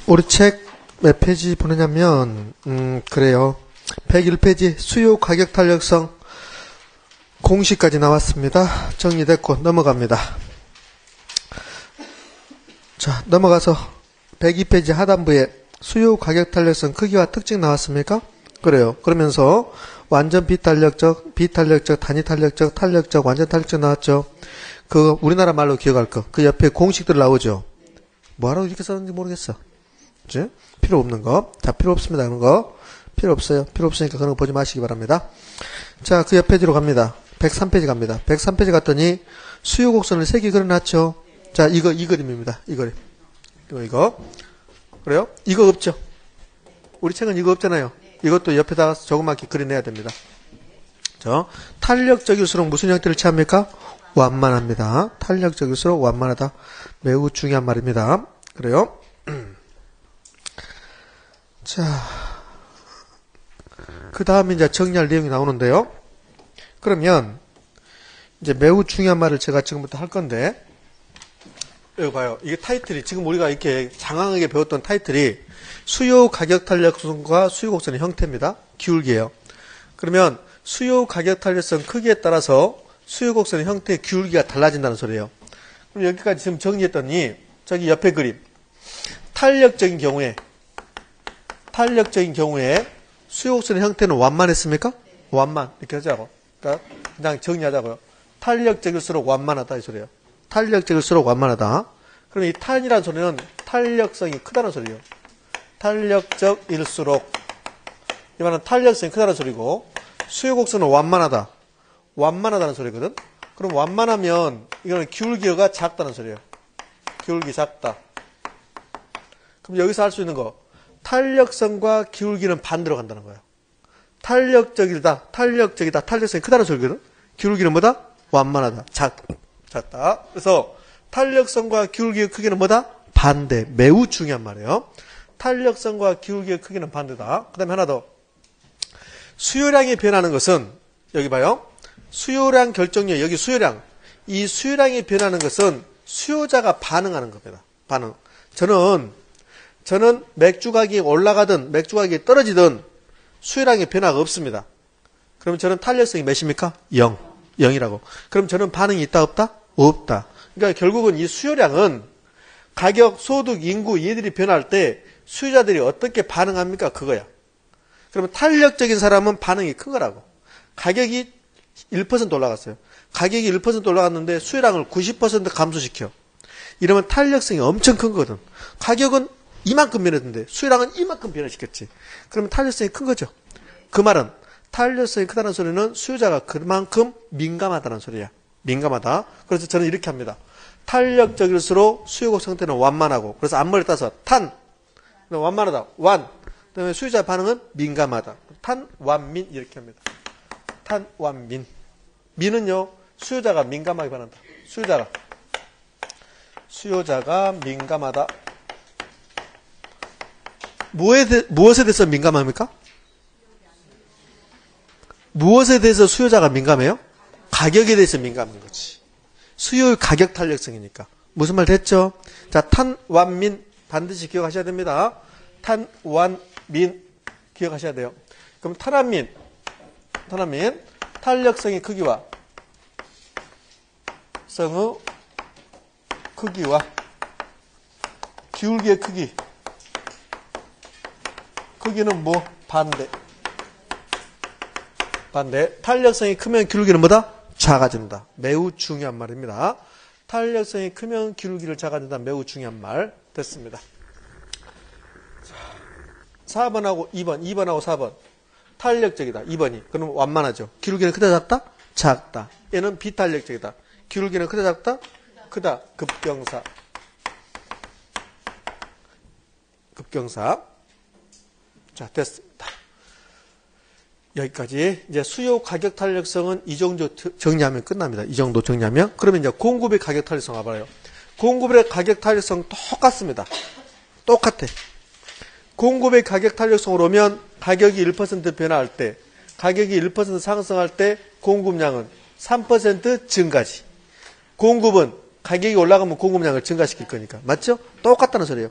우리 책 몇 페이지 보느냐면, 그래요. 101페이지 수요 가격 탄력성 공식까지 나왔습니다. 정리됐고 넘어갑니다. 자, 넘어가서 102페이지 하단부에 수요 가격 탄력성 크기와 특징 나왔습니까? 그래요. 그러면서 완전 비탄력적, 비탄력적, 단위 탄력적, 탄력적, 완전 탄력적 나왔죠. 그 우리나라 말로 기억할 거. 그 옆에 공식들 나오죠. 뭐하러 이렇게 썼는지 모르겠어. 그치? 필요 없는 거. 자, 필요 없습니다. 그런 거. 필요 없어요. 필요 없으니까 그런 거 보지 마시기 바랍니다. 자, 그 옆 페이지로 갑니다. 103페이지 갑니다. 103페이지 갔더니 수요 곡선을 3개 그려놨죠. 자, 이 그림입니다. 이 그림. 이거. 그래요? 이거 없죠? 우리 책은 이거 없잖아요. 이것도 옆에다가 조그맣게 그려내야 됩니다. 탄력적일수록 무슨 형태를 취합니까? 완만합니다. 탄력적일수록 완만하다. 매우 중요한 말입니다. 그래요? 자, 그 다음에 이제 정리할 내용이 나오는데요. 그러면 이제 매우 중요한 말을 제가 지금부터 할 건데, 여기 봐요. 이게 타이틀이 지금 우리가 이렇게 장황하게 배웠던 타이틀이 수요 가격 탄력성과 수요 곡선의 형태입니다. 기울기예요. 그러면 수요 가격 탄력성 크기에 따라서 수요 곡선의 형태의 기울기가 달라진다는 소리예요. 그럼 여기까지 지금 정리했더니 저기 옆에 그림 탄력적인 경우에 수요 곡선의 형태는 완만했습니까? 완만 이렇게 하자고. 그러니까 그냥 정리하자고요. 탄력적일수록 완만하다 이 소리예요. 탄력적일수록 완만하다. 그럼 이 탄이라는 소리는 탄력성이 크다는 소리예요. 탄력적일수록 이 말은 탄력성이 크다는 소리고, 수요 곡선은 완만하다. 완만하다는 소리거든. 그럼 완만하면 이거는 기울기가 작다는 소리예요. 기울기 작다. 그럼 여기서 할 수 있는 거, 탄력성과 기울기는 반대로 간다는 거예요. 탄력적이다, 탄력성이 크다는 소리거든. 기울기는 뭐다? 완만하다, 작다. 그래서 탄력성과 기울기의 크기는 뭐다? 반대. 매우 중요한 말이에요. 탄력성과 기울기의 크기는 반대다. 그 다음에 하나 더. 수요량이 변하는 것은, 여기 봐요. 수요량 결정력, 여기 수요량. 이 수요량이 변하는 것은 수요자가 반응하는 겁니다. 반응. 저는 맥주 가격이 올라가든 맥주 가격이 떨어지든 수요량의 변화가 없습니다. 그러면 저는 탄력성이 몇입니까? 0. 0이라고. 그럼 저는 반응이 있다 없다? 없다. 그러니까 결국은 이 수요량은 가격, 소득, 인구 얘들이 변할 때 수요자들이 어떻게 반응합니까? 그거야. 그러면 탄력적인 사람은 반응이 큰 거라고. 가격이 1% 올라갔어요. 가격이 1% 올라갔는데 수요량을 90% 감소시켜. 이러면 탄력성이 엄청 큰 거거든. 가격은 이만큼 변했는데 수요량은 이만큼 변화시켰지. 그러면 탄력성이 큰 거죠. 그 말은 탄력성이 크다는 소리는 수요자가 그만큼 민감하다는 소리야. 민감하다. 그래서 저는 이렇게 합니다. 탄력적일수록 수요곡 상태는 완만하고, 그래서 앞머리 따서 탄, 완만하다, 완. 그다음에 수요자 반응은 민감하다. 탄, 완민 이렇게 합니다. 탄, 완민. 민은요, 수요자가 민감하게 반한다. 수요자가 민감하다. 무엇에 대해서 민감합니까? 무엇에 대해서 수요자가 민감해요? 가격에 대해서 민감한 거지. 수요의 가격 탄력성이니까. 무슨 말 됐죠? 자, 탄, 완, 민 반드시 기억하셔야 됩니다. 탄, 완, 민 기억하셔야 돼요. 그럼 탄완민 탄력성의 크기와 기울기의 크기는 뭐? 반대. 탄력성이 크면 기울기는 뭐다? 작아진다. 매우 중요한 말입니다. 탄력성이 크면 기울기를 작아진다. 매우 중요한 말 됐습니다. 4번하고 2번하고 4번. 탄력적이다. 2번이. 그럼 완만하죠. 기울기는 크다 작다? 작다. 얘는 비탄력적이다. 기울기는 크다 작다? 크다. 급경사. 자, 됐습니다. 여기까지. 이제 수요 가격 탄력성은 이 정도 정리하면 끝납니다. 이 정도 정리하면. 그러면 이제 공급의 가격 탄력성 와봐요. 공급의 가격 탄력성 똑같습니다. 똑같아. 공급의 가격 탄력성으로 오면 가격이 1% 변화할 때, 가격이 1% 상승할 때 공급량은 3% 증가지. 공급은 가격이 올라가면 공급량을 증가시킬 거니까. 맞죠? 똑같다는 소리예요.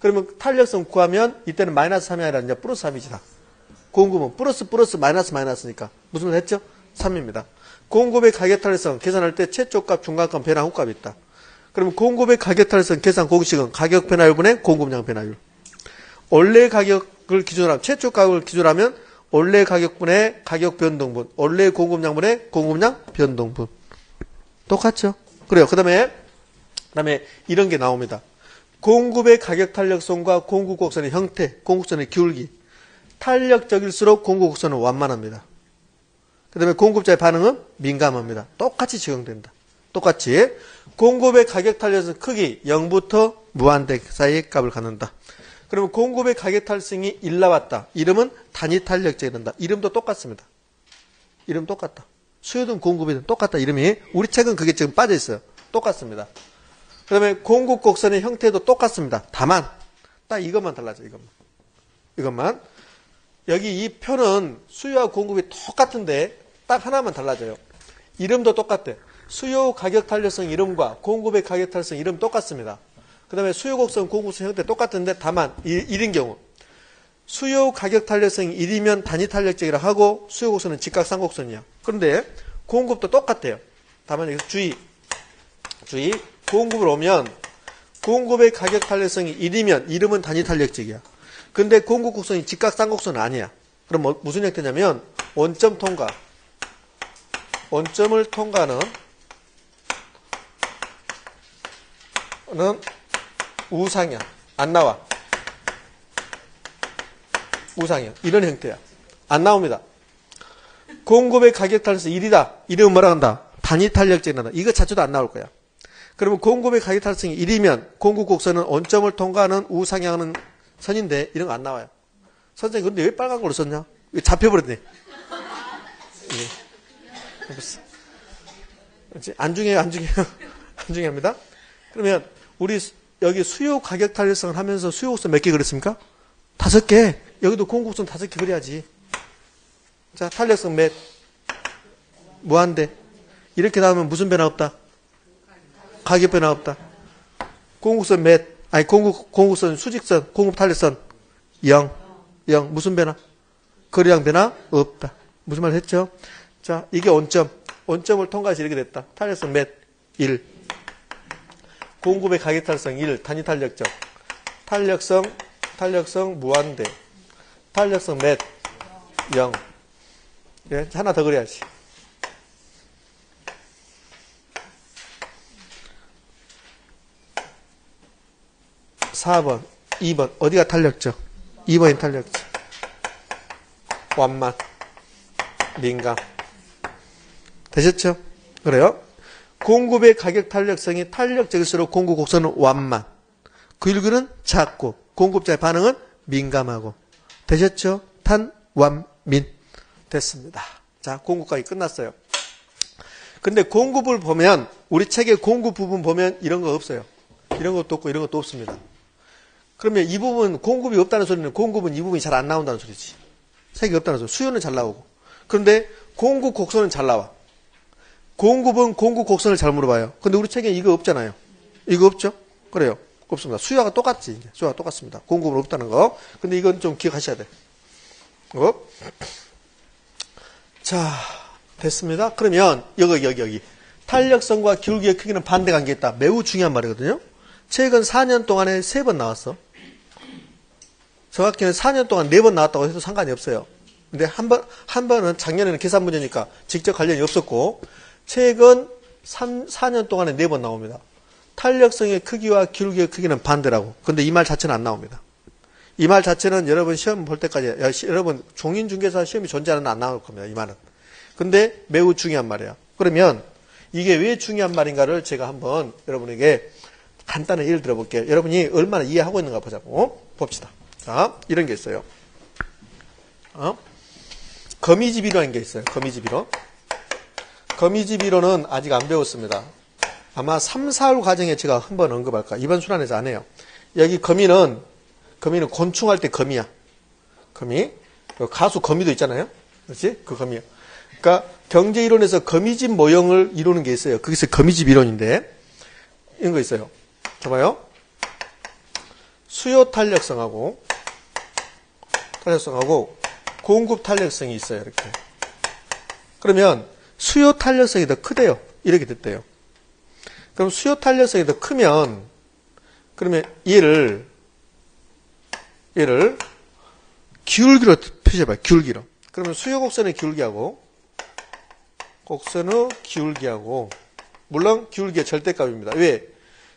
그러면 탄력성 구하면 이때는 마이너스 3이 아니라 이제 플러스 3이지 다. 공급은 플러스 마이너스니까. 무슨 말 했죠? 3입니다. 공급의 가격 탄력성 계산할 때 최초 값, 중간 값, 변화 후 값이 있다. 그러면 공급의 가격 탄력성 계산 공식은 가격 변화율분의 공급량 변화율. 원래 가격을 기준으로 하면, 최초 값을 기준으로 하면 원래 가격분의 가격 변동분, 원래 공급량분의 공급량 변동분. 똑같죠? 그래요. 그 다음에 이런 게 나옵니다. 공급의 가격 탄력성과 공급 곡선의 형태, 공급선의 기울기. 탄력적일수록 공급 곡선은 완만합니다. 그 다음에 공급자의 반응은 민감합니다. 똑같이 적용된다. 똑같이 공급의 가격 탄력성 크기 0부터 무한대 사이의 값을 갖는다. 그러면 공급의 가격 탄력성이 1 나왔다. 이름은 단위 탄력적이 된다. 이름도 똑같습니다. 이름 똑같다. 수요든 공급이든 똑같다. 이름이 우리 책은 그게 지금 빠져 있어요. 똑같습니다. 그 다음에 공급 곡선의 형태도 똑같습니다. 다만 딱 이것만 달라져. 이것만. 여기 이 표는 수요와 공급이 똑같은데 딱 하나만 달라져요. 이름도 똑같대. 수요 가격 탄력성 이름과 공급의 가격 탄력성 이름 똑같습니다. 그 다음에 수요 곡선, 공급선 형태 똑같은데 다만 1인 경우 수요 가격 탄력성이 1이면 단위 탄력적이라 하고 수요 곡선은 직각삼곡선이야. 그런데 공급도 똑같아요. 다만 여기서 주의. 공급을 오면 공급의 가격 탄력성이 1이면 이름은 단위 탄력적이야. 근데 공급 곡선이 직각삼곡선은 아니야. 그럼 무슨 형태냐면 원점 통과. 원점을 통과하는 우상향. 안 나와. 우상향. 이런 형태야. 안 나옵니다. 공급의 가격 탄력성 1이다. 이러면 뭐라 한다? 단위 탄력적이다. 이거 자체도 안 나올 거야. 그러면 공급의 가격 탄력성이 1이면 공급 곡선은 원점을 통과하는 우상향하는 선인데 이런 거 안 나와요. 선생님 근데 왜 빨간 걸로 썼냐? 왜 잡혀버렸네. 예. 안중해요. 안중합니다. 그러면 우리 여기 수요 가격 탄력성을 하면서 수요 곡선 몇 개 그렸습니까? 5개. 여기도 공급 곡선 5개 그려야지. 자, 탄력성 몇? 무한대. 이렇게 나오면 무슨 변화 없다? 가격 변화 없다. 공급선 몇? 아니 공급선 수직선, 공급 탄력선 0. 무슨 변화? 거리량 변화 없다. 무슨 말 했죠? 자, 이게 원점을 통과해서 이렇게 됐다. 탄력성 몇? 1. 공급의 가격 탄력성 1. 단위 탄력적. 탄력성 무한대. 탄력성 몇? 0. 예, 하나 더 그려야지. 4번, 2번. 어디가 탄력적? 2번이 탄력적. 완만, 민감. 되셨죠? 그래요? 공급의 가격 탄력성이 탄력적일수록 공급 곡선은 완만. 기울기는 작고, 공급자의 반응은 민감하고. 되셨죠? 탄, 완, 민. 됐습니다. 자, 공급까지 끝났어요. 근데 공급을 보면, 우리 책의 공급 부분 보면 이런 거 없어요. 이런 것도 없고 이런 것도 없습니다. 그러면 이 부분 공급이 없다는 소리는 공급은 이 부분이 잘 안 나온다는 소리지. 색이 없다는 소리. 수요는 잘 나오고. 그런데 공급 곡선은 잘 나와. 공급은 공급 곡선을 잘 물어봐요. 근데 우리 책에 이거 없잖아요. 이거 없죠? 그래요. 없습니다. 수요가 똑같지. 수요가 똑같습니다. 공급은 없다는 거. 근데 이건 좀 기억하셔야 돼. 자, 됐습니다. 그러면 여기. 탄력성과 기울기의 크기는 반대 관계에 있다. 매우 중요한 말이거든요. 최근 4년 동안에 3번 나왔어. 정확히는 4년 동안 4번 나왔다고 해도 상관이 없어요. 근데 한 번은 작년에는 계산 문제니까 직접 관련이 없었고, 최근 4년 동안에 4번 나옵니다. 탄력성의 크기와 기울기의 크기는 반대라고. 근데 이 말 자체는 안 나옵니다. 이 말 자체는 여러분 시험 볼 때까지, 여러분 종인중개사 시험이 존재하는 안 나올 겁니다. 이 말은. 근데 매우 중요한 말이야. 그러면 이게 왜 중요한 말인가를 제가 한번 여러분에게 간단한 예를 들어볼게요. 여러분이 얼마나 이해하고 있는가 보자고. 봅시다. 자, 이런 게 있어요. 거미집이라는 게 있어요. 거미집이론은 아직 안 배웠습니다. 아마 3, 4월 과정에 제가 한번 언급할까. 이번 순환에서 안 해요. 여기 거미는 곤충할 때 거미야. 거미. 가수 거미도 있잖아요. 그렇지? 그 거미야. 그러니까 경제이론에서 거미집 모형을 이루는 게 있어요. 그게 거미집 이론인데 이런 거 있어요. 봐봐요. 수요 탄력성하고 공급 탄력성이 있어요. 이렇게. 그러면 수요 탄력성이 더 크대요. 이렇게 됐대요. 그럼 수요 탄력성이 더 크면 그러면 얘를 기울기로 표시해봐요. 기울기로. 그러면 수요 곡선의 기울기하고 곡선의 기울기하고 물론 기울기의 절대값입니다. 왜?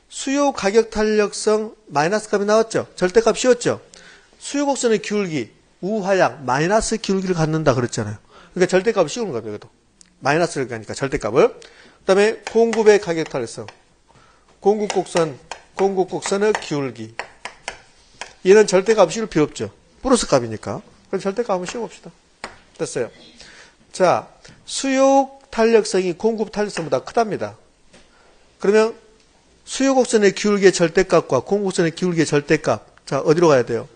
수요 가격 탄력성 마이너스 값이 나왔죠. 절대값 씌웠죠. 수요 곡선의 기울기 우하향 마이너스 기울기를 갖는다 그랬잖아요. 그러니까 절대값을 씌우는 겁니다. 이것도. 마이너스를 가니까 절대값을. 그 다음에 공급의 가격 탄력성 공급 곡선의 기울기 얘는 절대값 씌울 필요 없죠. 플러스 값이니까. 그럼 절대값 한번 씌워봅시다. 됐어요. 자, 수요 탄력성이 공급 탄력성보다 크답니다. 그러면 수요 곡선의 기울기의 절대값과 공급 곡선의 기울기의 절대값. 자, 어디로 가야 돼요?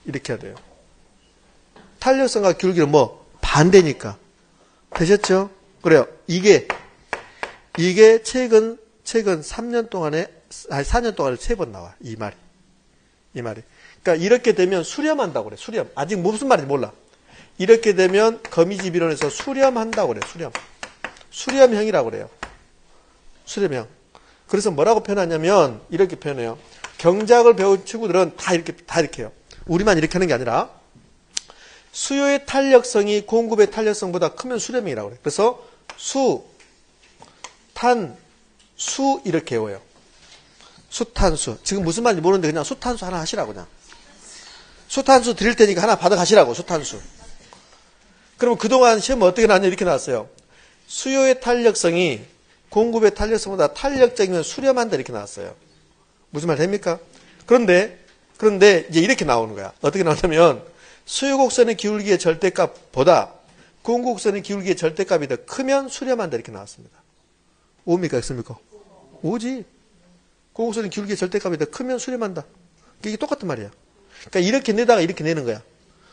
이렇게 해야 돼요. 탄력성과 기울기는 뭐? 반대니까. 되셨죠? 그래요. 이게 최근 3년 동안에, 아니 4년 동안에 3번 나와. 이 말이. 그러니까 이렇게 되면 수렴한다고 그래. 수렴. 아직 무슨 말인지 몰라. 이렇게 되면 거미집 이론에서 수렴한다고 그래. 수렴형이라고 그래요. 수렴형. 그래서 뭐라고 표현하냐면 이렇게 표현해요. 경제학을 배운 친구들은 다 이렇게 해요. 우리만 이렇게 하는 게 아니라 수요의 탄력성이 공급의 탄력성보다 크면 수렴형이라고 그래요. 그래서 수 이렇게 외워요. 수탄수. 지금 무슨 말인지 모르는데 그냥 수탄수 하나 하시라고 그냥. 수탄수 드릴 테니까 하나 받아가시라고. 수탄수. 그러면 그동안 시험은 어떻게 나왔냐 이렇게 나왔어요. 수요의 탄력성이 공급의 탄력성보다 탄력적이면 수렴한다 이렇게 나왔어요. 무슨 말 됩니까? 그런데 이제 이렇게 나오는 거야. 어떻게 나오냐면 수요 곡선의 기울기의 절대값보다 공급 곡선의 기울기의 절대값이 더 크면 수렴한다 이렇게 나왔습니다. 오입니까? X입니까? 오지. 공급 곡선의 기울기의 절대값이 더 크면 수렴한다. 이게 똑같은 말이야. 그러니까 이렇게 내다가 이렇게 내는 거야.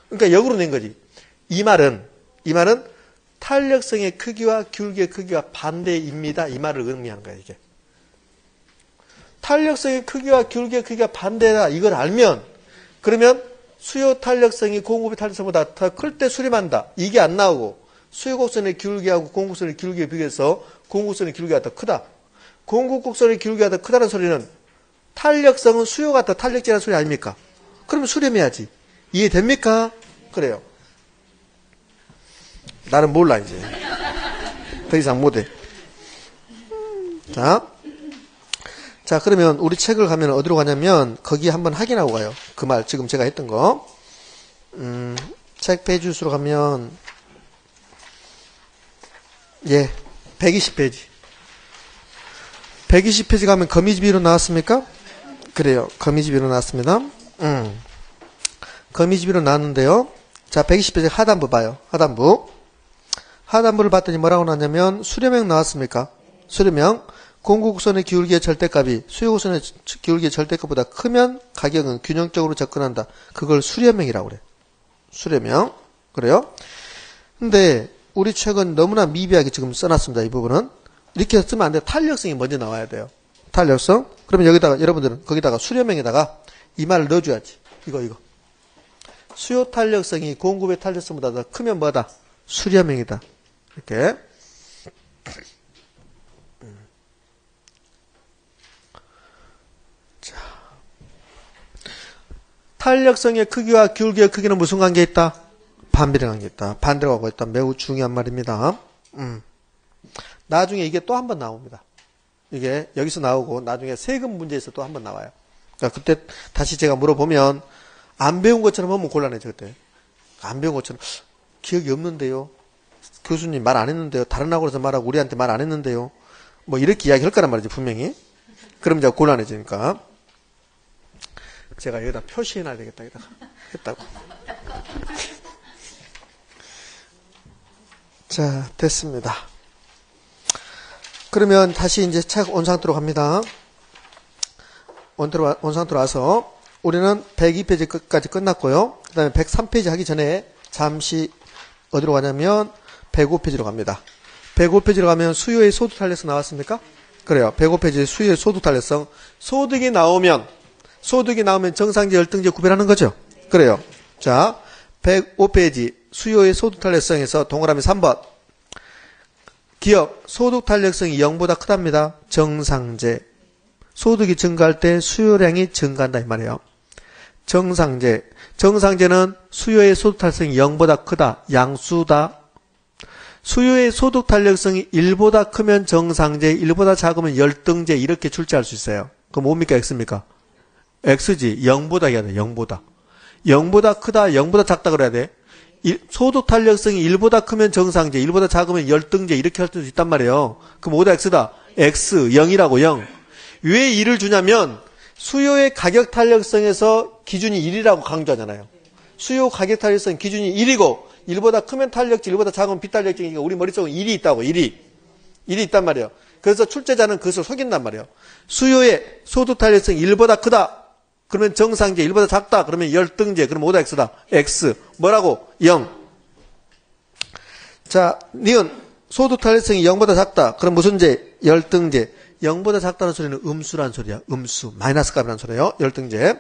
그러니까 역으로 낸 거지. 이 말은 탄력성의 크기와 기울기의 크기가 반대입니다. 이 말을 의미하는 거야, 이게. 탄력성의 크기와 기울기의 크기가 반대다. 이걸 알면, 그러면 수요 탄력성이 공급의 탄력성보다 더 클 때 수렴한다. 이게 안 나오고, 수요 곡선의 기울기하고 공급 곡선의 기울기에 비교해서 공급 곡선의 기울기가 더 크다. 공급 곡선의 기울기가 더 크다는 소리는 탄력성은 수요가 더 탄력적이라는 소리 아닙니까? 그러면 수렴해야지. 이해됩니까? 그래요. 나는 몰라, 이제. 더 이상 못해. 자, 그러면 우리 책을 가면 어디로 가냐면, 거기 한번 확인하고 가요. 그 말, 지금 제가 했던 거. 책 페이지 수로 가면, 120페이지. 120페이지 가면 거미집 이론 나왔습니까? 그래요. 거미집 이론 나왔습니다. 거미집 이론 나왔는데요. 자, 120페이지 하단부 봐요. 하단부를 봤더니 뭐라고 나왔냐면 수렴형 나왔습니까? 수렴형. 공급곡선의 기울기의 절대값이 수요곡선의 기울기의 절대값보다 크면 가격은 균형적으로 접근한다. 그걸 수렴형이라고 그래. 수렴형. 그래요? 근데 우리 책은 너무나 미비하게 지금 써놨습니다. 이 부분은. 이렇게 쓰면 안 돼요. 탄력성이 먼저 나와야 돼요. 탄력성. 그러면 여기다가 여러분들은 거기다가 수렴형에다가 이 말을 넣어줘야지. 이거. 수요 탄력성이 공급의 탄력성보다 더 크면 뭐다? 수렴형이다. 이렇게. 자. 탄력성의 크기와 기울기의 크기는 무슨 관계에 있다? 반비례 관계에 있다. 반대로 가고 있다. 매우 중요한 말입니다. 나중에 이게 또 한 번 나옵니다. 이게 여기서 나오고 나중에 세금 문제에서 또 한 번 나와요. 그러니까 그때 다시 제가 물어보면 안 배운 것처럼 하면 곤란해져. 그때 안 배운 것처럼 기억이 없는데요. 교수님 말 안 했는데요. 다른 학원에서 말하고 우리한테 말 안 했는데요. 뭐 이렇게 이야기할 거란 말이지 분명히. 그럼 이제 곤란해지니까 제가 여기다 표시해놔야 되겠다. 여기다가 했다고. 자, 됐습니다. 그러면 다시 이제 책 원상태로 갑니다. 원상태로 와서 우리는 102페이지 끝까지 끝났고요. 그 다음에 103페이지 하기 전에 잠시 어디로 가냐면 105페이지로 갑니다. 105페이지로 가면 수요의 소득 탄력성 나왔습니까? 그래요. 105페이지 수요의 소득 탄력성. 소득이 나오면 소득이 나오면 정상재, 열등재 구별하는 거죠. 그래요. 자, 105페이지 수요의 소득 탄력성에서 동그라미 3번. 기업 소득 탄력성이 0보다 크답니다. 정상재. 소득이 증가할 때 수요량이 증가한다 이 말이에요. 정상재. 정상재는 수요의 소득 탄력성이 0보다 크다. 양수다. 수요의 소득 탄력성이 1보다 크면 정상재, 1보다 작으면 열등재 이렇게 출제할 수 있어요. 그럼 뭡니까? X입니까? X지. 0보다 해야 돼. 0보다. 0보다 크다, 0보다 작다 그래야 돼. 소득 탄력성이 1보다 크면 정상재, 1보다 작으면 열등재 이렇게 할 수도 있단 말이에요. 그럼 5다 X다. X, 0이라고 0. 왜 2를 주냐면 수요의 가격 탄력성에서 기준이 1이라고 강조하잖아요. 수요 가격 탄력성 기준이 1이고 1보다 크면 탄력지, 1보다 작으면 비탄력지니까 우리 머릿속에 1이 있다고. 1이 있단 말이에요. 그래서 출제자는 그것을 속인단 말이에요. 수요의 소득 탄력성이 1보다 크다. 그러면 정상재 1보다 작다. 그러면 열등재. 그럼 5다 X다. X. 뭐라고? 0. 자, 니은 소득 탄력성이 0보다 작다. 그럼 무슨 재? 열등재. 0보다 작다는 소리는 음수란 소리야. 음수. 마이너스 값이라는 소리예요. 열등재.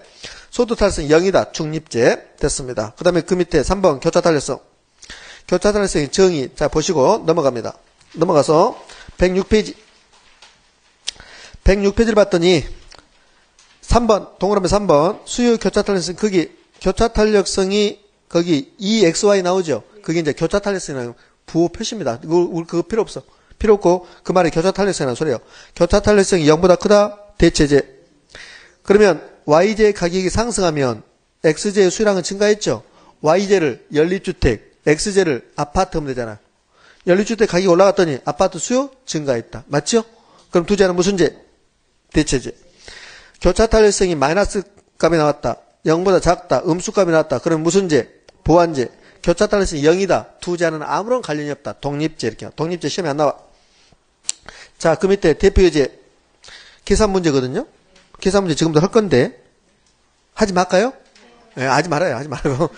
소득 탄력성이 0이다. 중립재. 됐습니다. 그 다음에 그 밑에 3번 교차 탄력성. 교차 탄력성의 정의. 자, 보시고 넘어갑니다. 넘어가서 106페이지. 106페이지를 봤더니 3번, 동그라미 3번, 수요 교차 탄력성, 거기, 교차 탄력성이, 거기, EXY 나오죠? 그게 이제 교차 탄력성이라는 부호 표시입니다. 그거 필요 없어. 필요 없고, 그 말이 교차 탄력성이라는 소리예요. 교차 탄력성이 0보다 크다? 대체제. 그러면, Y제의 가격이 상승하면, X제의 수량은 증가했죠? Y제를 연립주택, X제를 아파트 하면 되잖아. 연립주택 가격이 올라갔더니, 아파트 수요 증가했다. 맞죠? 그럼 두 제는 무슨 제? 대체제. 교차 탄력성이 마이너스 값이 나왔다. 0보다 작다. 음수값이 나왔다. 그럼 무슨 제? 보완제. 교차 탄력성이 0이다. 두 자는 아무런 관련이 없다. 독립제 이렇게. 독립제 시험에 안 나와. 자, 그 밑에 대표예제. 계산 문제거든요. 계산 문제 지금도 할 건데 하지 말까요? 네, 하지 말아요. 하지 말고.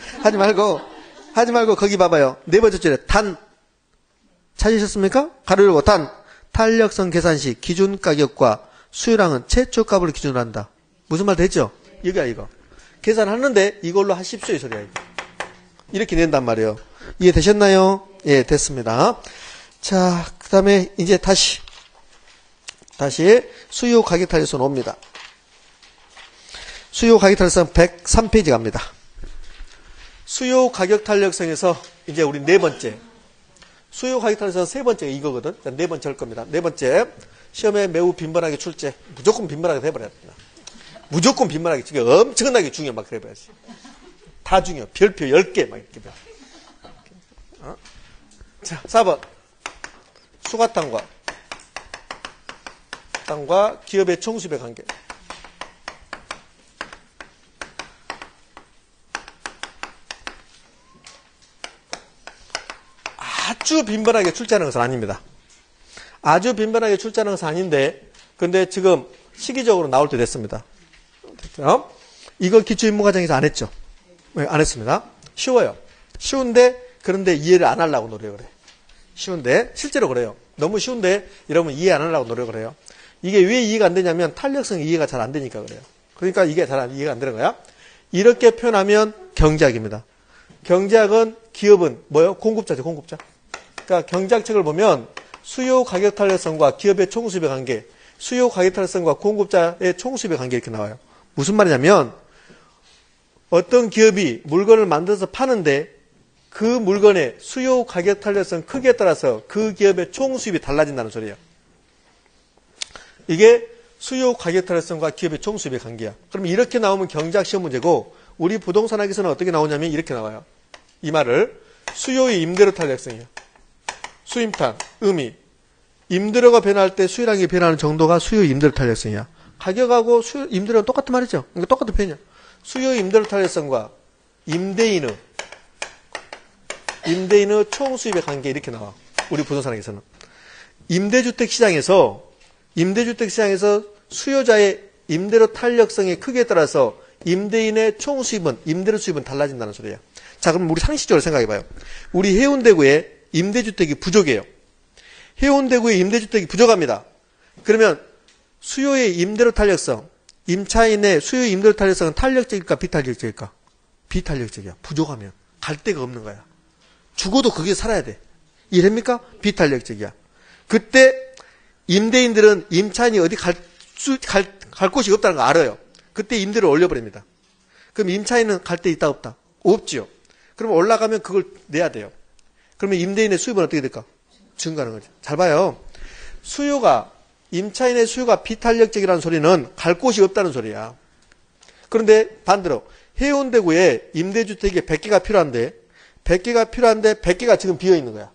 하지 말고 거기 봐봐요. 네 번째 줄에 단. 찾으셨습니까? 가로 열고 단. 탄력성 계산 시 기준 가격과 수요량은 최초값을 기준으로 한다. 무슨 말 됐죠? 이거야 이거. 계산하는데 이걸로 하십시오 이 소리야 이거. 이렇게 낸단 말이에요. 이해되셨나요? 예, 됐습니다. 자, 그 다음에 이제 다시 수요 가격 탄력성 옵니다. 수요 가격 탄력성 103페이지 갑니다. 수요 가격 탄력성에서 이제 우리 네 번째. 수요 가격 탄력성 세 번째가 이거거든. 네 번째 할 겁니다. 네 번째. 시험에 매우 빈번하게 출제. 무조건 빈번하게 해버려야 된다. 무조건 빈번하게. 이게 엄청나게 중요해. 막 그래봐야지. 다 중요해. 별표 10개. 막 이렇게. 자, 4번. 수가땅과 기업의 총수입의 관계. 아주 빈번하게 출제하는 것은 아닙니다. 아주 빈번하게 출제하는 것은 아닌데, 근데 지금 시기적으로 나올 때 됐습니다. 이거 기초인문과정에서 안 했죠? 네, 안 했습니다. 쉬워요. 쉬운데, 그런데 이해를 안 하려고 노력을 해. 쉬운데, 실제로 그래요. 너무 쉬운데, 여러분 이해 안 하려고 노력을 해요. 이게 왜 이해가 안 되냐면, 탄력성 이해가 잘 안 되니까 그래요. 그러니까 이게 잘 이해가 안 되는 거야. 이렇게 표현하면 경제학입니다. 경제학은, 기업은 뭐예요? 공급자죠, 공급자. 그러니까 경제학책을 보면, 수요 가격 탄력성과 기업의 총수입의 관계, 수요 가격 탄력성과 공급자의 총수입의 관계 이렇게 나와요. 무슨 말이냐면 어떤 기업이 물건을 만들어서 파는데 그 물건의 수요 가격 탄력성 크기에 따라서 그 기업의 총수입이 달라진다는 소리예요. 이게 수요 가격 탄력성과 기업의 총수입의 관계야. 그럼 이렇게 나오면 경제학 시험 문제고 우리 부동산학에서는 어떻게 나오냐면 이렇게 나와요. 이 말을 수요의 임대료 탄력성이에요. 수임탄, 의미. 임대료가 변할 때 수요량이 변하는 정도가 수요 임대료 탄력성이야. 가격하고 수요 임대료는 똑같은 말이죠. 그러니까 똑같은 표현이야. 수요 임대료 탄력성과 임대인의 총수입의 관계 이렇게 나와. 우리 부동산학에서는. 임대주택 시장에서 수요자의 임대료 탄력성의 크기에 따라서 임대인의 총수입은 임대료 수입은 달라진다는 소리야. 자, 그럼 우리 상식적으로 생각해봐요. 우리 해운대구에 임대주택이 부족해요. 해운대구에 임대주택이 부족합니다. 그러면 수요의 임대료 탄력성, 임차인의 수요 임대료 탄력성은 탄력적일까 비탄력적일까? 비탄력적이야. 부족하면 갈 데가 없는 거야. 죽어도 거기에 살아야 돼. 이해됩니까? 비탄력적이야. 그때 임대인들은 임차인이 어디 갈 곳이 없다는 거 알아요. 그때 임대료를 올려버립니다. 그럼 임차인은 갈 데 있다 없다? 없지요. 그럼 올라가면 그걸 내야 돼요. 그러면 임대인의 수입은 어떻게 될까? 증가하는 거죠. 잘 봐요. 임차인의 수요가 비탄력적이라는 소리는 갈 곳이 없다는 소리야. 그런데 반대로 해운대구에 임대주택이 100개가 필요한데 100개가 지금 비어 있는 거야.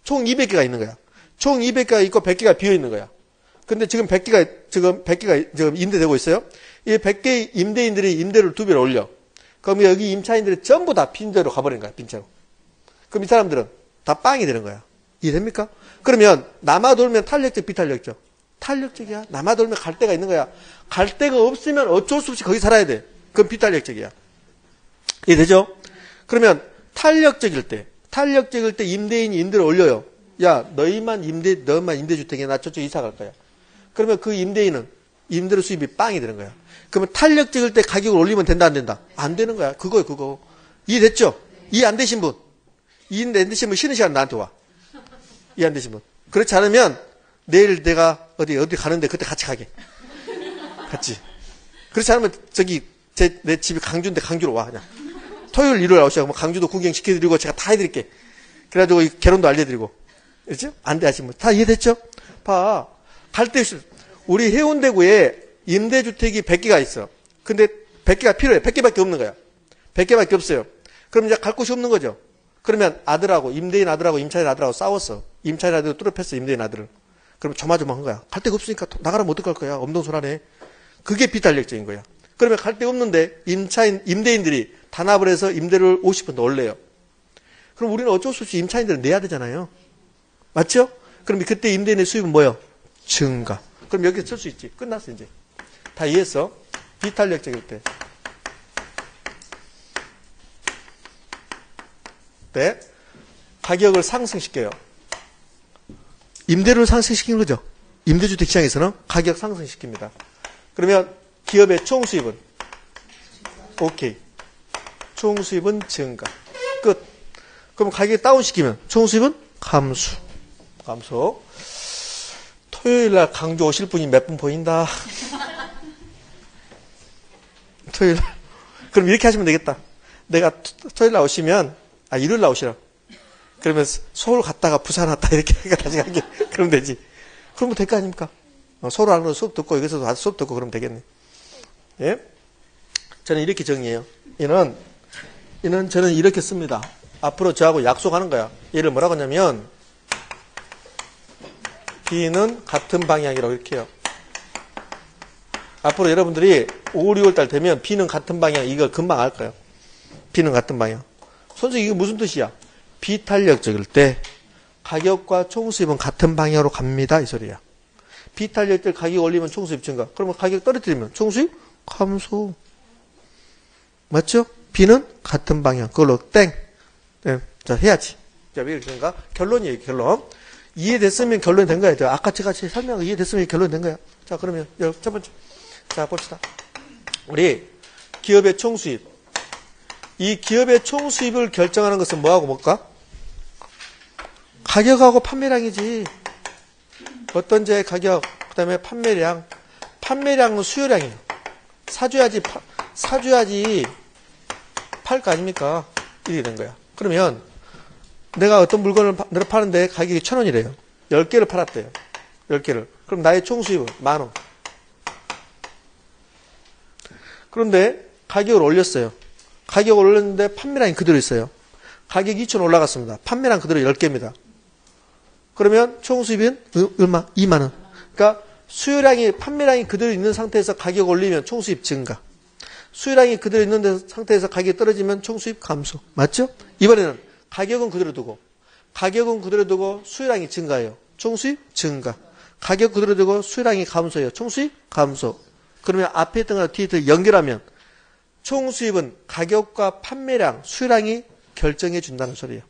총 200개가 있는 거야. 총 200개가 있고 100개가 비어 있는 거야. 근데 지금 100개가 지금 임대되고 있어요. 이 100개 임대인들이 임대료를 2배로 올려. 그럼 여기 임차인들이 전부 다 빈대로 가버린 거야, 빈채로. 그럼 이 사람들은 다 빵이 되는 거야. 이해됩니까? 그러면 남아 돌면 탄력적, 비탄력적? 탄력적이야. 남아 돌면 갈 데가 있는 거야. 갈 데가 없으면 어쩔 수 없이 거기 살아야 돼. 그건 비탄력적이야. 이해되죠? 그러면 탄력적일 때 임대인이 임대를 올려요. 야, 너희만 임대주택이야. 나 저쪽 이사 갈 거야. 그러면 그 임대인은 임대료 수입이 빵이 되는 거야. 그러면 탄력적일 때 가격을 올리면 된다, 안 된다? 안 되는 거야. 그거. 이해됐죠? 이해 안 되신 분? 이해 안 되신 분 쉬는 시간 나한테 와. 이해 안 되신 분. 그렇지 않으면 내일 내가 어디 가는데 그때 같이 가게. 같이. 그렇지 않으면 내 집이 강주인데 강주로 와, 그냥. 토요일, 일요일 오시고, 강주도 구경시켜드리고 제가 다 해드릴게. 그래가지고 결혼도 알려드리고. 그렇죠? 안 돼 하시는 분. 다 이해됐죠? 봐. 갈 데 없이. 우리 해운대구에 임대주택이 100개가 있어. 근데 100개가 필요해. 100개밖에 없는 거야. 100개밖에 없어요. 그럼 이제 갈 곳이 없는 거죠. 그러면 임대인 아들하고 임차인 아들하고 싸웠어. 임차인 아들을 뚜렷했어, 임대인 아들을. 그럼 조마조마한 거야. 갈 데가 없으니까 나가라면 어떡할 거야. 엄동설하네. 그게 비탄력적인 거야. 그러면 갈 데가 없는데 임대인들이 단합을 해서 임대료를 50% 더 올려요. 그럼 우리는 어쩔 수 없이 임차인들을 내야 되잖아요. 맞죠? 그럼 그때 임대인의 수입은 뭐예요? 증가. 그럼 여기 쓸 수 있지. 끝났어, 이제. 다 이해했어? 비탄력적일 때. 네. 가격을 상승시켜요. 임대료를 상승시키는 거죠. 임대주택 시장에서는 가격 상승시킵니다. 그러면 기업의 총 수입은? 오케이. 총 수입은 증가. 끝. 그럼 가격이 다운시키면 총 수입은 감소. 토요일날 강주 오실 분이 몇 분 보인다. 토요일. 그럼 이렇게 하시면 되겠다. 내가 토요일날 오시면, 일요일날 오시라. 그러면 서울 갔다가 부산 왔다 이렇게 다시 가게. 그러면 되지. 그러면 될 거 아닙니까? 서울 안으로 수업 듣고 여기서도 와서 수업 듣고 그러면 되겠네. 예? 저는 이렇게 정의해요. 이는 저는 이렇게 씁니다. 앞으로 저하고 약속하는 거야. 얘를 뭐라고 하냐면 B는 같은 방향이라고 이렇게 해요. 앞으로 여러분들이 5, 6월 달 되면 B는 같은 방향 이걸 금방 알 거예요. B는 같은 방향. 선생님 이게 무슨 뜻이야? 비탄력적일 때 가격과 총수입은 같은 방향으로 갑니다. 이 소리야. 비탄력적 때 가격 올리면 총수입 증가. 그러면 가격 떨어뜨리면 총수입 감소. 맞죠? B는 같은 방향. 그걸로 땡. 네. 자, 해야지. 자, 왜 그런가? 결론이에요, 결론. 이해됐으면 결론이 된 거야. 아까 제가 설명을 이해됐으면 결론이 된 거야. 자, 그러면 첫 번째. 자, 봅시다. 우리 기업의 총수입. 이 기업의 총수입을 결정하는 것은 뭐하고 뭘까? 가격하고 판매량이지. 어떤 제의 가격, 그 다음에 판매량. 판매량은 수요량이에요. 사줘야지 팔 거 아닙니까? 이렇게 된 거야. 그러면 내가 어떤 물건을 내가 파는데 가격이 1,000원이래요. 10개를 팔았대요. 10개를. 그럼 나의 총수입은 10,000원. 그런데 가격을 올렸어요. 가격을 올렸는데 판매량이 그대로 있어요. 가격이 2,000원 올라갔습니다. 판매량 그대로 10개입니다. 그러면 총수입은 얼마? 20,000원. 그러니까 판매량이 그대로 있는 상태에서 가격 올리면 총수입 증가. 수요량이 그대로 있는 상태에서 가격이 떨어지면 총수입 감소. 맞죠? 이번에는 가격은 그대로 두고 수요량이 증가해요. 총수입 증가. 가격 그대로 두고 수요량이 감소해요. 총수입 감소. 그러면 앞에 있던 거랑 뒤에 있던 거 연결하면 총수입은 가격과 판매량, 수요량이 결정해 준다는 소리예요.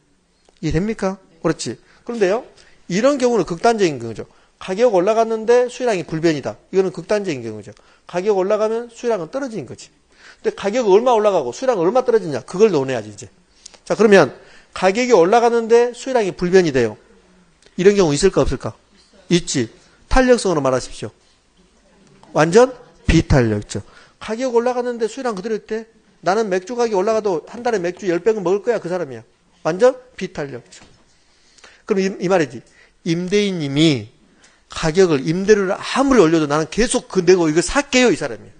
이해됩니까? 그렇지. 그런데요, 이런 경우는 극단적인 거죠. 가격 올라갔는데 수요량이 불변이다. 이거는 극단적인 경우죠. 가격 올라가면 수요량은 떨어지는 거지. 근데 가격이 얼마 올라가고 수요량이 얼마 떨어지냐. 그걸 논해야지 이제. 자, 그러면 가격이 올라가는데 수요량이 불변이 돼요. 이런 경우 있을까 없을까? 있지. 탄력성으로 말하십시오. 완전 비탄력적. 가격 올라가는데 수요량 그대로일 때 나는 맥주 가격이 올라가도 한 달에 맥주 10병은 먹을 거야. 그 사람이야. 완전 비탄력적. 그럼 이 말이지. 임대인님이 가격을 임대료를 아무리 올려도 나는 계속 그 내고 이거 살게요. 이 사람이야.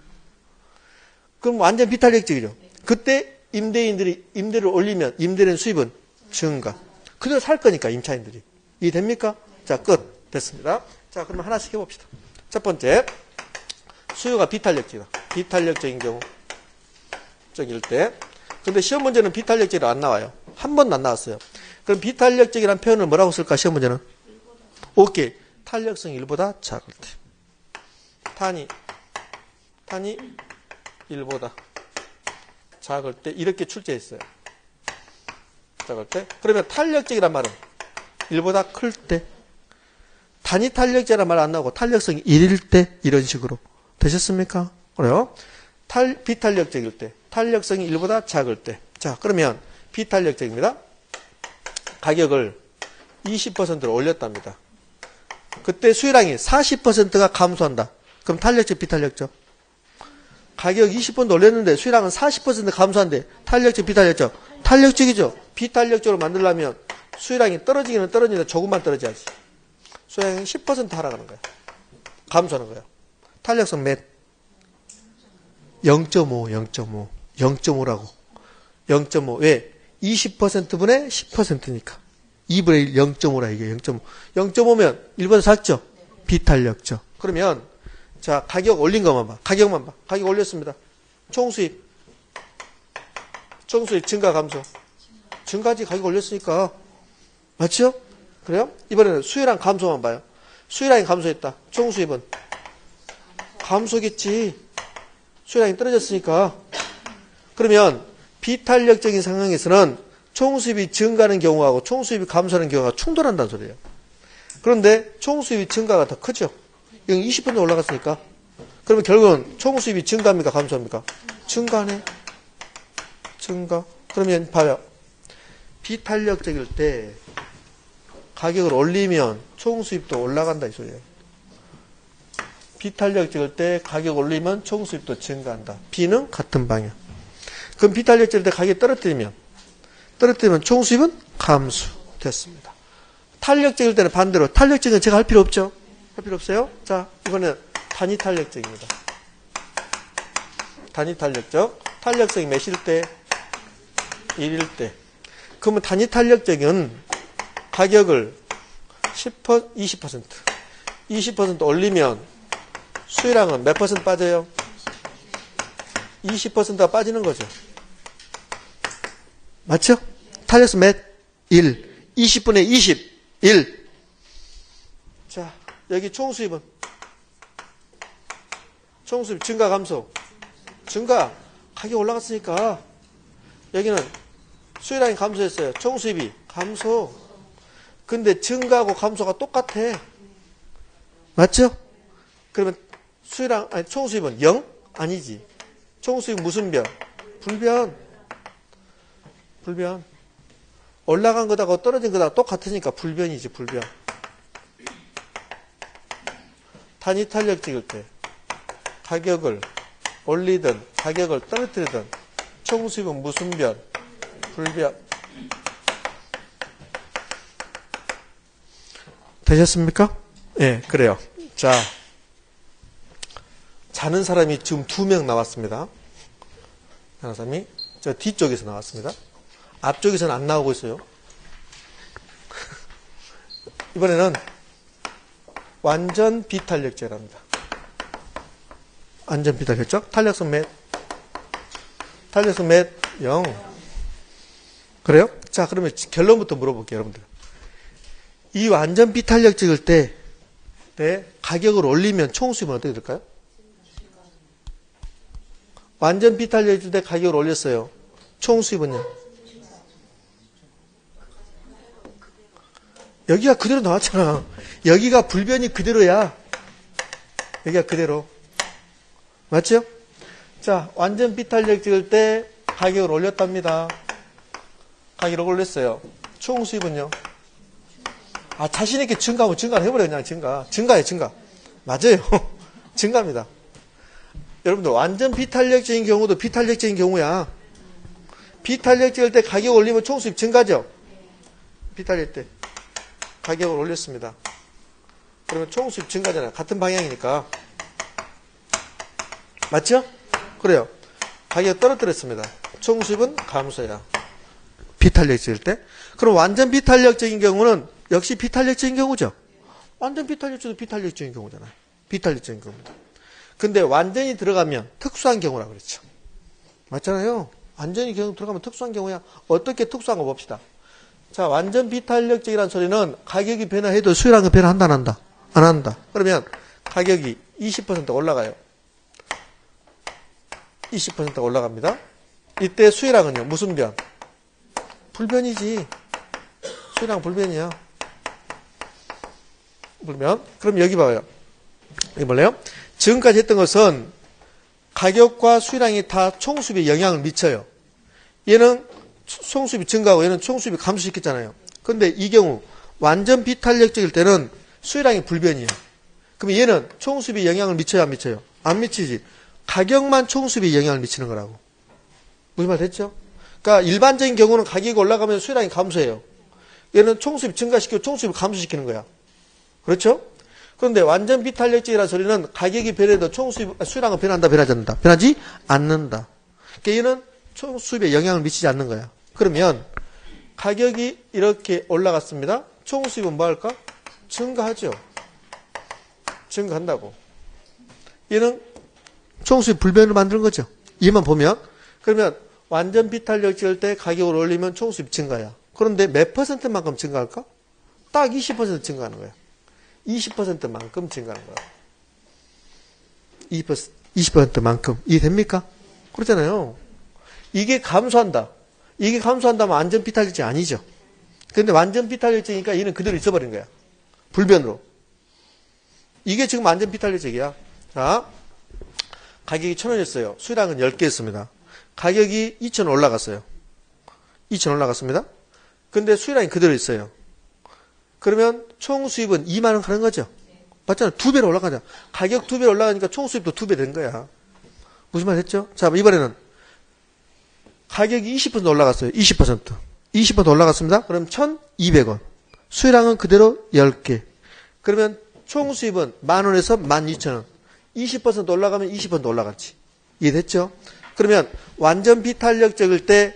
그럼 완전 비탄력적이죠. 그때 임대인들이 임대료를 올리면 임대료 수입은 증가. 그대로 살 거니까 임차인들이. 이해됩니까? 자, 끝. 됐습니다. 자, 그러면 하나씩 해봅시다. 첫 번째. 수요가 비탄력적이다. 비탄력적인 경우. 적일 때. 근데 시험 문제는 비탄력적이 안 나와요. 한 번도 안 나왔어요. 그럼 비탄력적이라는 표현을 뭐라고 쓸까? 시험 문제는. 오케이. 탄력성이 1보다 작을 때. 탄이 1보다 작을 때 이렇게 출제했어요. 작을 때. 그러면 탄력적이란 말은 1보다 클 때. 단위 탄력적이란 말 안 나오고 탄력성이 1일 때 이런 식으로. 되셨습니까? 그래요? 비탄력적일 때. 탄력성이 1보다 작을 때. 자, 그러면 비탄력적입니다. 가격을 20%로 올렸답니다. 그때 수요량이 40%가 감소한다. 그럼 탄력적, 비탄력적? 가격 20% 올렸는데 수요량은 40% 감소한데 탄력적, 비탄력적? 탄력적이죠. 비탄력적으로 만들려면 수요량이 떨어지기는 떨어지는데 조금만 떨어져야지. 수요량이 10% 하락하는 거야. 감소하는 거야. 탄력성 몇? 0.5, 0.5라고. 0.5. 왜? 20%분의 10%니까. 2분의 1, 0.5라 이게 0.5. 0.5면 1보다 작죠? 비탄력적. 그러면, 자, 가격 올린 것만 봐. 가격만 봐. 가격 올렸습니다. 총수입. 증가, 감소. 증가지 가격 올렸으니까. 맞죠? 그래요? 이번에는 수요량 감소만 봐요. 수요량이 감소했다. 총수입은? 감소겠지. 수요량이 떨어졌으니까. 그러면 비탄력적인 상황에서는 총수입이 증가하는 경우하고 총수입이 감소하는 경우가 충돌한다는 소리예요. 그런데 총수입이 증가가 더 크죠. 이건 20% 올라갔으니까. 그러면 결국은 총수입이 증가합니까? 감소합니까? 증가네. 증가. 그러면 봐요. 비탄력적일 때 가격을 올리면 총수입도 올라간다 이 소리예요. 비탄력적일 때 가격 올리면 총수입도 증가한다. B는 같은 방향. 그럼 비탄력적일 때 가격이 떨어뜨리면 총수입은 감소. 됐습니다. 탄력적일 때는 반대로. 탄력적은 제가 할 필요 없죠? 할 필요 없어요? 자, 이번엔 단위 탄력적입니다. 단위 탄력적. 탄력성이 몇일 때? 1일 때. 그러면 단위 탄력적은 가격을 20% 올리면 수요량은 몇 퍼센트 빠져요? 20%가 빠지는 거죠. 맞죠? 탄력성 몇? 1. 20분의 20. 1. 자, 여기 총수입은? 총수입 증가, 감소? 증가. 가격 올라갔으니까. 여기는 수요량이 감소했어요. 총수입이 감소. 근데 증가하고 감소가 똑같아. 맞죠? 그러면 총수입은 0? 아니지. 총수입 무슨 변? 불변. 올라간 거다가 떨어진 거다가 똑같으니까 불변이지, 불변. 단위 탄력적일 때 가격을 올리든 가격을 떨어뜨리든 총수입은 무슨 변? 불변. 되셨습니까? 예, 그래요. 자, 자는 사람이 지금 2명 나왔습니다. 자는 사람이 저 뒤쪽에서 나왔습니다. 앞쪽에서는 안 나오고 있어요. 이번에는 완전 비탄력제랍니다. 완전 비탄력적. 탄력성 몇? 0. 그래요? 자, 그러면 결론부터 물어볼게요, 여러분들. 이 완전 비탄력적일 때 가격을 올리면 총수입은 어떻게 될까요? 완전 비탄력적일 때 가격을 올렸어요. 총수입은요? 여기가 그대로 나왔잖아. 여기가 불변이 그대로야. 여기가 그대로. 맞죠? 자, 완전 비탄력 찍을 때 가격을 올렸답니다. 가격을 올렸어요. 총 수입은요? 자신있게 증가하면 증가를 해버려, 그냥 증가해, 증가. 맞아요. 증가입니다. 여러분들, 완전 비탄력적인 경우도 비탄력적인 경우야. 비탄력 찍을 때 가격 올리면 총 수입 증가죠? 비탄력 때. 가격을 올렸습니다. 그러면 총 수입 증가잖아요. 같은 방향이니까. 맞죠? 그래요. 가격 떨어뜨렸습니다. 총 수입은 감소야. 비탄력 찍을 때. 그럼 완전 비탄력적인 경우는 역시 비탄력적인 경우죠. 완전 비탄력적도 비탄력적인 경우잖아요. 비탄력적인 경우입니다. 근데 완전히 들어가면 특수한 경우라 그랬죠. 맞잖아요. 완전히 경우 들어가면 특수한 경우야. 어떻게 특수한 거 봅시다. 자, 완전 비탄력적이라는 소리는 가격이 변화해도 수요량은 변화한다, 안 한다? 안 한다. 그러면 가격이 20% 올라가요. 20% 올라갑니다. 이때 수요량은요, 무슨 변? 불변이지. 수요량 불변이야. 불변. 그럼 여기 봐요. 여기 볼래요? 지금까지 했던 것은 가격과 수요량이 다 총수입에 영향을 미쳐요. 얘는 총수입이 증가하고 얘는 총수입이 감소시켰잖아요. 그런데 이 경우 완전 비탄력적일 때는 수요량이 불변이에요. 그럼 얘는 총수입에 영향을 미쳐요, 안 미쳐요? 안 미치지. 가격만 총수입에 영향을 미치는 거라고. 무슨 말 됐죠? 그러니까 일반적인 경우는 가격이 올라가면 수요량이 감소해요. 얘는 총수입 증가시키고 총수입을 감소시키는 거야. 그렇죠? 그런데 완전 비탄력적이라는 소리는 가격이 변해도 수요량은 변한다, 변하지 않는다? 변하지 않는다. 그러니까 얘는 총수입에 영향을 미치지 않는 거야. 그러면 가격이 이렇게 올라갔습니다. 총수입은 뭐 할까? 증가하죠. 증가한다고. 얘는 총수입 불변을 만드는 거죠. 얘만 보면. 그러면 완전 비탄력 찍을 때 가격을 올리면 총수입 증가야. 그런데 몇 퍼센트만큼 증가할까? 딱 20% 증가하는 거야. 20%만큼 증가하는 거야. 20%만큼. 이해됩니까? 그렇잖아요. 이게 감소한다. 이게 감소한다면 완전 비탄력증이 아니죠. 근데 완전 비탄력증이니까 얘는 그대로 있어버린 거야. 불변으로. 이게 지금 완전 비탄력증이야. 자, 가격이 1,000원이었어요. 수요량은 10개였습니다. 가격이 2,000원 올라갔어요. 2,000원 올라갔습니다. 근데 수요량이 그대로 있어요. 그러면 총 수입은 2만 원 가는 거죠. 맞잖아요. 2배로 올라가죠. 가격 2배로 올라가니까 총 수입도 2배 된 거야. 무슨 말 했죠? 자, 이번에는 가격이 20% 올라갔어요. 20%. 20% 올라갔습니다. 그럼 1,200원. 수요량은 그대로 10개. 그러면 총 수입은 10,000원에서 12,000원. 20% 올라가면 20% 올라갔지. 이해됐죠? 그러면 완전 비탄력적일 때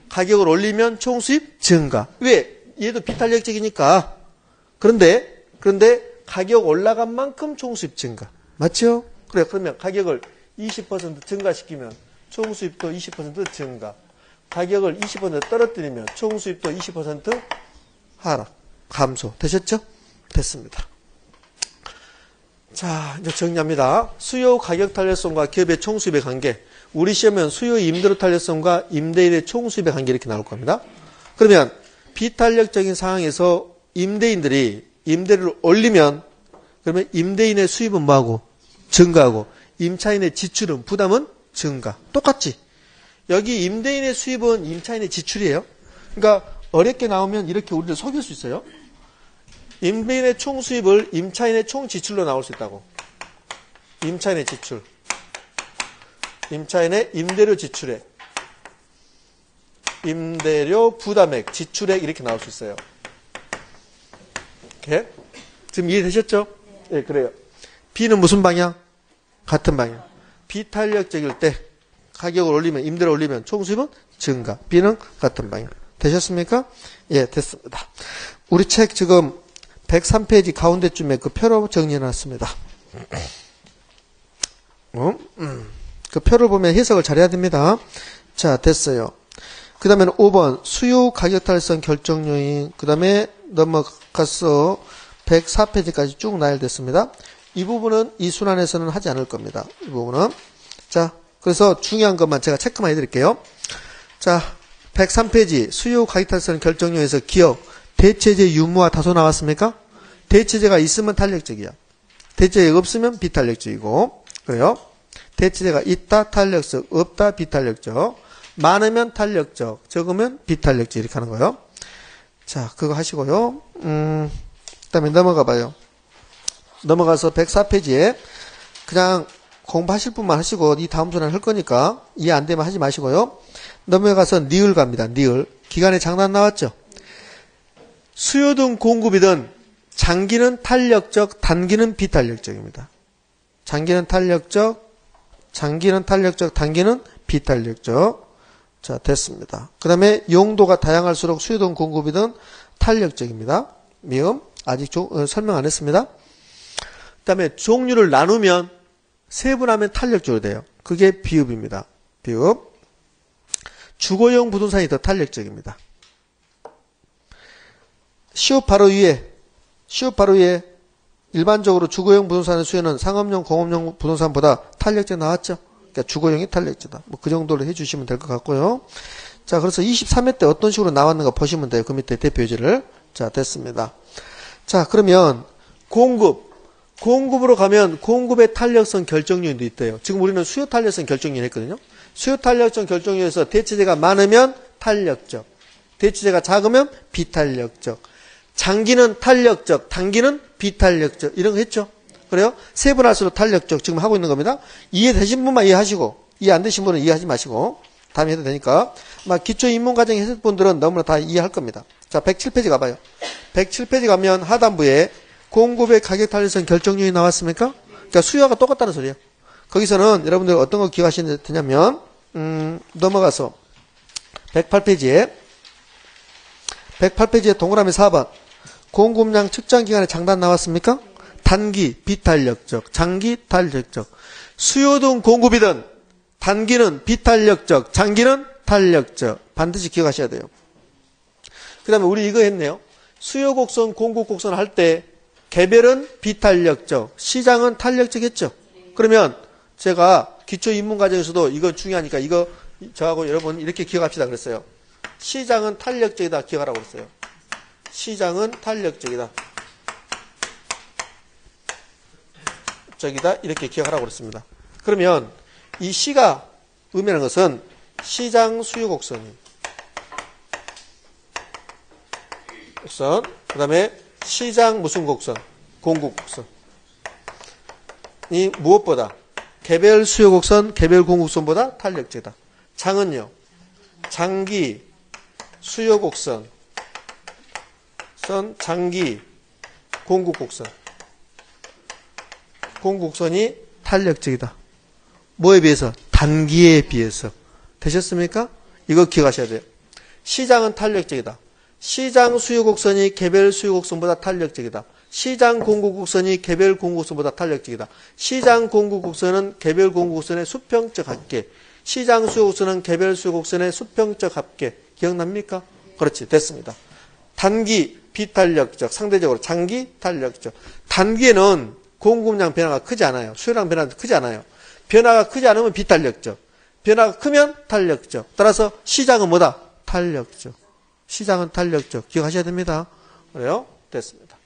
가격을 올리면 총 수입 증가. 왜? 얘도 비탄력적이니까. 그런데 가격 올라간 만큼 총 수입 증가. 맞죠? 그래, 그러면 가격을 20% 증가시키면 총 수입도 20% 증가. 가격을 20% 떨어뜨리면 총 수입도 20% 하락, 감소. 되셨죠? 됐습니다. 자, 이제 정리합니다. 수요 가격 탄력성과 기업의 총 수입의 관계. 우리 시험은 수요 임대료 탄력성과 임대인의 총 수입의 관계 이렇게 나올 겁니다. 그러면 비탄력적인 상황에서 임대인들이 임대료를 올리면 그러면 임대인의 수입은 뭐하고? 증가하고 임차인의 지출은 부담은 증가. 똑같지? 여기 임대인의 수입은 임차인의 지출이에요. 그러니까 어렵게 나오면 이렇게 우리를 속일 수 있어요. 임대인의 총 수입을 임차인의 총 지출로 나올 수 있다고. 임차인의 지출. 임차인의 임대료 지출액. 임대료 부담액, 지출액 이렇게 나올 수 있어요. 오케이? 지금 이해되셨죠? 네, 그래요. B는 무슨 방향? 같은 방향. 비탄력적일 때 가격을 올리면 임대료 올리면 총수입은 증가. B는 같은 방향. 되셨습니까? 예, 됐습니다. 우리 책 지금 103페이지 가운데쯤에 그 표로 정리해놨습니다. 그 표를 보면 해석을 잘해야 됩니다. 자, 됐어요. 그 다음에는 5번 수요 가격 탄력성 결정 요인. 그 다음에 넘어가서 104페이지까지 쭉 나열됐습니다. 이 부분은 이 순환에서는 하지 않을 겁니다. 이 부분은. 자, 그래서 중요한 것만 제가 체크만 해드릴게요. 자, 103페이지 수요 가격 탄력성 결정 요인에서 기업 대체제 유무와 다소 나왔습니까? 대체제가 있으면 탄력적이야. 대체제가 없으면 비탄력적이고. 그래요. 대체제가 있다 탄력적, 없다 비탄력적. 많으면 탄력적, 적으면 비탄력적 이렇게 하는 거예요. 자, 그거 하시고요. 그다음에 넘어가 봐요. 넘어가서 104페이지에 그냥 공부하실 분만 하시고 이 다음 순환 할 거니까 이해 안 되면 하지 마시고요. 넘어가서 니을 갑니다. 니을. 기간에 장난 나왔죠? 수요든 공급이든 장기는 탄력적, 단기는 비탄력적입니다. 장기는 탄력적, 단기는 비탄력적. 자, 됐습니다. 그 다음에 용도가 다양할수록 수요든 공급이든 탄력적입니다. 미음. 아직 설명 안 했습니다. 그 다음에 종류를 나누면 세분하면 탄력적으로 돼요. 그게 비읍입니다. 비읍. 주거용 부동산이 더 탄력적입니다. 시옷 바로 위에 일반적으로 주거용 부동산의 수요는 상업용, 공업용 부동산보다 탄력적 나왔죠. 그러니까 주거용이 탄력적이다. 뭐 그 정도로 해주시면 될 것 같고요. 자, 그래서 23회 때 어떤 식으로 나왔는가 보시면 돼요. 그 밑에 대표 예제를. 자, 됐습니다. 자, 그러면 공급으로 가면 공급의 탄력성 결정요인도 있대요. 지금 우리는 수요 탄력성 결정요인 했거든요. 수요 탄력성 결정요인에서 대체제가 많으면 탄력적, 대체제가 작으면 비탄력적, 장기는 탄력적, 단기는 비탄력적 이런 거 했죠. 그래요? 세분할수록 탄력적 지금 하고 있는 겁니다. 이해되신 분만 이해하시고 이해 안 되신 분은 이해하지 마시고 다음에 해도 되니까 막 기초 입문과정 했을 분들은 너무나 다 이해할 겁니다. 자, 107페이지 가봐요. 107페이지 가면 하단부에 공급의 가격 탄력성 결정요인이 나왔습니까? 그러니까 수요가 똑같다는 소리예요. 거기서는 여러분들 어떤 거 기억하시면 되냐면 넘어가서 108페이지에 동그라미 4번 공급량 측정 기간의 장단 나왔습니까? 단기 비탄력적, 장기 탄력적. 수요든 공급이든 단기는 비탄력적, 장기는 탄력적. 반드시 기억하셔야 돼요. 그 다음에 우리 이거 했네요. 수요 곡선, 공급 곡선 할 때 개별은 비탄력적, 시장은 탄력적이겠죠. 그러면 제가 기초 입문 과정에서도 이거 중요하니까 이거 저하고 여러분 이렇게 기억합시다 그랬어요. 시장은 탄력적이다 기억하라고 그랬어요. 시장은 탄력적이다. 이렇게 기억하라고 그랬습니다. 그러면 이 시가 의미하는 것은 시장 수요 곡선이 곡선, 그 다음에 시장 무슨 곡선? 공급 곡선. 이 무엇보다? 개별 수요 곡선, 개별 공급 곡선보다 탄력적이다. 장은요? 장기 수요 곡선, 장기 공급 곡선. 공급 곡선이 탄력적이다. 뭐에 비해서? 단기에 비해서. 되셨습니까? 이거 기억하셔야 돼요. 시장은 탄력적이다. 시장 수요 곡선이 개별 수요 곡선보다 탄력적이다. 시장 공급 곡선이 개별 공급 곡선보다 탄력적이다. 시장 공급 곡선은 개별 공급 곡선의 수평적 합계. 시장 수요 곡선은 개별 수요 곡선의 수평적 합계. 기억납니까? 그렇지. 됐습니다. 단기 비탄력적, 상대적으로 장기 탄력적. 단기에는 공급량 변화가 크지 않아요. 수요량 변화도 크지 않아요. 변화가 크지 않으면 비탄력적. 변화가 크면 탄력적. 따라서 시장은 뭐다? 탄력적. 시장은 탄력적. 기억하셔야 됩니다. 그래요? 됐습니다.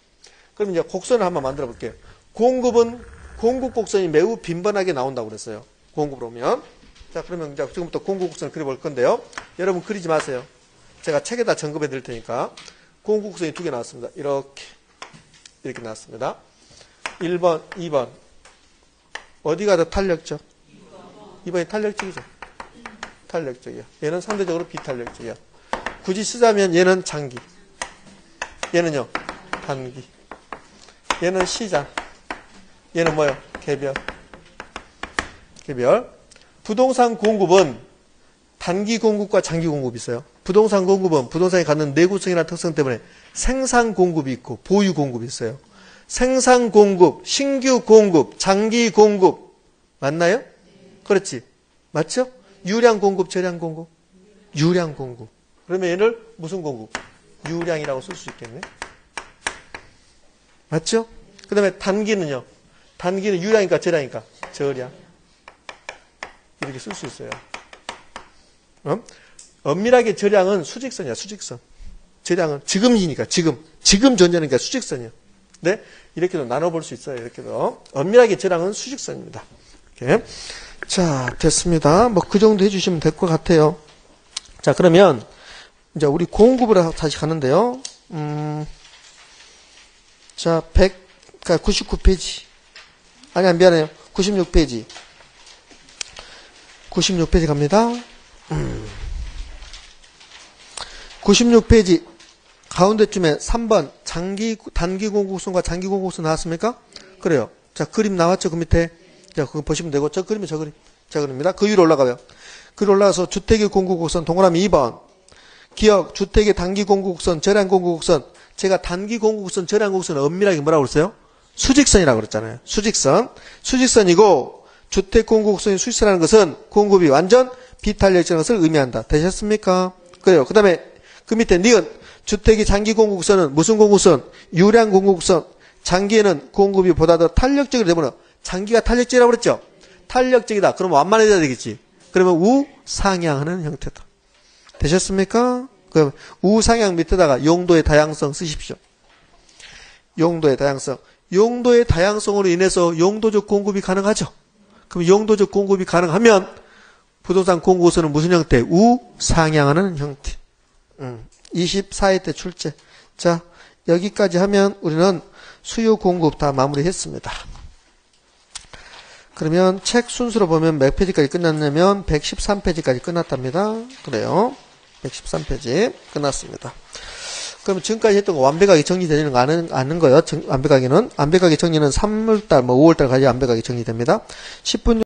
그럼 이제 곡선을 한번 만들어 볼게요. 공급 곡선이 매우 빈번하게 나온다고 그랬어요. 공급으로 오면. 자, 그러면 이제 지금부터 공급 곡선을 그려볼 건데요. 여러분 그리지 마세요. 제가 책에다 점검해 드릴 테니까. 공급 곡선이 두 개 나왔습니다. 이렇게 나왔습니다. 1번, 2번. 어디가 더 탄력적? 2번이 탄력적이죠. 탄력적이야. 얘는 상대적으로 비탄력적이야. 굳이 쓰자면 얘는 장기, 얘는요 단기, 얘는 시장, 얘는 뭐요? 개별. 부동산 공급은 단기 공급과 장기 공급이 있어요. 부동산 공급은 부동산이 갖는 내구성이나 특성 때문에 생산 공급이 있고 보유 공급이 있어요. 생산 공급, 신규 공급, 장기 공급 맞나요? 그렇지. 맞죠? 유량 공급, 저량 공급. 유량 공급. 그러면 얘를 무슨 공급? 유량이라고 쓸 수 있겠네. 맞죠? 그 다음에 단기는요. 단기는 유량이니까 저량이니까 저량. 이렇게 쓸 수 있어요. 엄밀하게 저량은 수직선이야. 수직선. 재량은 지금이니까 지금 존재하니까 수직선이요. 네? 이렇게도 나눠볼 수 있어요. 이렇게도. 엄밀하게 재량은 수직선입니다. 이렇게. 자, 됐습니다. 뭐 그 정도 해주시면 될 것 같아요. 자, 그러면 이제 우리 공급으로 다시 가는데요. 자, 99페이지. 아니, 미안해요. 96페이지. 96페이지 갑니다. 96페이지 가운데쯤에 3번 단기 공급선과 장기 공급선 나왔습니까? 그래요. 자, 그림 나왔죠? 그 밑에. 자, 그거 보시면 되고, 저 그림이 저 그림입니다. 그 위로 올라가요. 그 위로 올라가서 주택의 공급곡선 동그라미 2번. 기억, 주택의 단기 공급곡선, 저량 공급곡선. 제가 단기 공급곡선, 저량 공급선을 엄밀하게 뭐라고 그랬어요? 수직선이라고 그랬잖아요. 수직선이고, 주택 공급곡선이 수직선이라는 것은 공급이 완전 비탄력적인 것을 의미한다. 되셨습니까? 그래요. 그 다음에 그 밑에 니은, 주택의 장기 공급곡선은 무슨 공급선? 유량 공급곡선. 장기에는 공급이 보다 더 탄력적이 되면 장기가 탄력적이라고 그랬죠? 탄력적이다. 그러면 완만해져야 되겠지. 그러면 우상향하는 형태다. 되셨습니까? 그럼 우상향 밑에다가 용도의 다양성 쓰십시오. 용도의 다양성. 용도의 다양성으로 인해서 용도적 공급이 가능하죠. 그럼 용도적 공급이 가능하면 부동산 공급선은 무슨 형태? 우상향하는 형태. 24회 때 출제. 자, 여기까지 하면 우리는 수요 공급 다 마무리했습니다. 그러면 책 순서로 보면 몇 페이지까지 끝났냐면 113페이지까지 끝났답니다. 그래요. 113페이지 끝났습니다. 그럼 지금까지 했던 거 완벽하게 정리되는 거 아는 거요. 완벽하게 정리는 3월달, 5월달까지 완벽하게 정리됩니다. 10분